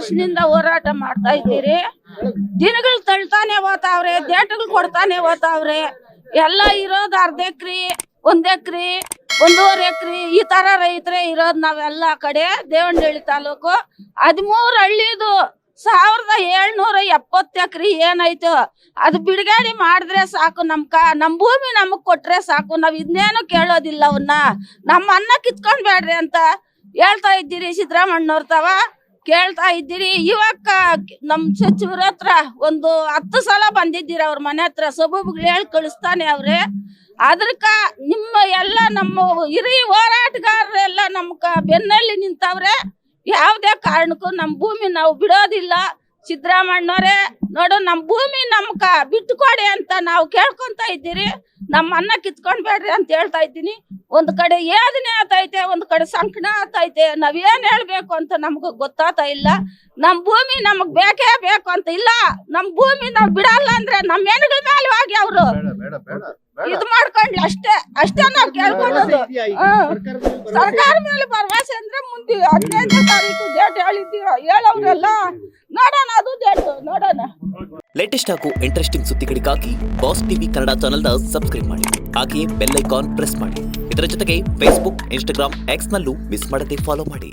ವರ್ಷದಿಂದ ಹೋರಾಟ ಮಾಡ್ತಾ ಇದ್ದೀರಿ. ದಿನಗಳು ತಳ್ತಾನೆ ಹೋತಾವ್ರೆ, ಡೇಟ್ಗಳು ಕೊಡ್ತಾನೆ ಹೋತಾವ್ರೆ. ಎಲ್ಲ ಇರೋದು 1/2 ಎಕರೆ, 1 ಎಕರೆ, 1.5 ಎಕರೆ ಈ ತರ ರೈತರೇ ಇರೋದು ನಾವೆಲ್ಲ ಕಡೆ. ದೇವನಹಳ್ಳಿ ತಾಲೂಕು 13 ಹಳ್ಳಿದು 1770 ಎಕರೆ ಏನೈತು ಅದು ಬಿಡುಗಡೆ ಮಾಡಿದ್ರೆ ಸಾಕು. ನಮ್ ಭೂಮಿ ನಮಗ್ ಕೊಟ್ರೆ ಸಾಕು. ನಾವ್ ಇದನ್ನೇನು ಕೇಳೋದಿಲ್ಲ. ಅವನ್ನ ನಮ್ಮ ಅನ್ನ ಕಿತ್ಕೊಂಡ್ಬೇಡ್ರಿ ಅಂತ ಹೇಳ್ತಾ ಇದ್ದೀರಿ. ಸಿದ್ದರಾಮಣ್ಣವ್ರ ತವ ಕೇಳ್ತಾ ಇದ್ದೀರಿ. ಇವಾಗ ನಮ್ ಸಚಿವರ ಹತ್ರ ಒಂದು 10 ಸಲ ಬಂದಿದ್ದೀರಿ. ಅವ್ರ ಮನೆ ಹತ್ರ ಸಬೂಬುಗಳು ಹೇಳಿ ಕಳಿಸ್ತಾನೆ ಅವ್ರೆ. ಅದ್ರಕ ನಿಮ್ಮ ಎಲ್ಲ ನಮ್ಮ ಹಿರಿಯ ಹೋರಾಟಗಾರರೆಲ್ಲ ನಮ್ಕ ಬೆನ್ನಲ್ಲಿ ನಿಂತವ್ರೆ. ಯಾವುದೇ ಕಾರಣಕ್ಕೂ ನಮ್ಮ ಭೂಮಿ ನಾವು ಬಿಡೋದಿಲ್ಲ. ಸಿದ್ದರಾಮಣ್ಣವ್ರೆ ನೋಡು, ನಮ್ಮ ಭೂಮಿ ನಮ್ಕ ಬಿಟ್ಟು ಕೊಡಿ ಅಂತ ನಾವು ಕೇಳ್ಕೊಂತ ಇದ್ದೀರಿ. ನಮ್ಮ ಅನ್ನ ಕಿತ್ಕೊಂಡ್ಬೇಡ್ರಿ ಅಂತ ಹೇಳ್ತಾ ಇದ್ದೀನಿ. ಒಂದ್ ಕಡೆ ಯಾದನೆ ಆತೈತೆ, ಒಂದ್ ಕಡೆ ಸಂಕಟ ಆತೈತೆ. ನಾವೇನ್ ಹೇಳ್ಬೇಕು ಅಂತ ನಮ್ಗೆ ಗೊತ್ತಾಗ್ತಾ ಇಲ್ಲ. ನಮ್ ಭೂಮಿ ನಮಗ್ ಬೇಕೇ ಬೇಕು ಅಂತ ಇಲ್ಲ. ನಮ್ ಭೂಮಿ ನಾವ್ ಬಿಡಲ್ಲ ಅಂದ್ರೆ ನಮ್ಮ ಹೆಣ್ಗಳ ಮೇಲೆ ಹೋಗಿ ಅವರು ಇದು ಮಾಡ್ಕೊಂಡ್ಲಿ ಅಷ್ಟೇ ನಾವ್ ಕೇಳ್ಕೊಳ್ಳೋದು. ಸರ್ಕಾರ ಮೇಲೆ ಭರವಸೆ ಅಂದ್ರೆ ಮುಂದೆ 15ನೇ ತಾರೀಕು ಡೇಟ್ ಹೇಳವ್ರಲ್ಲ, ನೋಡೋಣ ಅದು ಡೇಟ್ ನೋಡೋಣ. ಲೇಟೆಸ್ಟ್ ಹಾಗೂ ಇಂಟ್ರೆಸ್ಟಿಂಗ್ ಸುದ್ದಿಗಳಿಗಾಗಿ ಬಾಸ್ ಟಿವಿ ಕನ್ನಡ ಚಾನೆಲ್ನ ಸಬ್ಸ್ಕ್ರೈಬ್ ಮಾಡಿ. ಹಾಗೆಯೇ ಬೆಲ್ ಐಕಾನ್ ಪ್ರೆಸ್ ಮಾಡಿ. ಇದರ ಜೊತೆಗೆ ಫೇಸ್ಬುಕ್, ಇನ್ಸ್ಟಾಗ್ರಾಮ್, ಎಕ್ಸ್ ನಲ್ಲೂ ಮಿಸ್ ಮಾಡದೆ ಫಾಲೋ ಮಾಡಿ.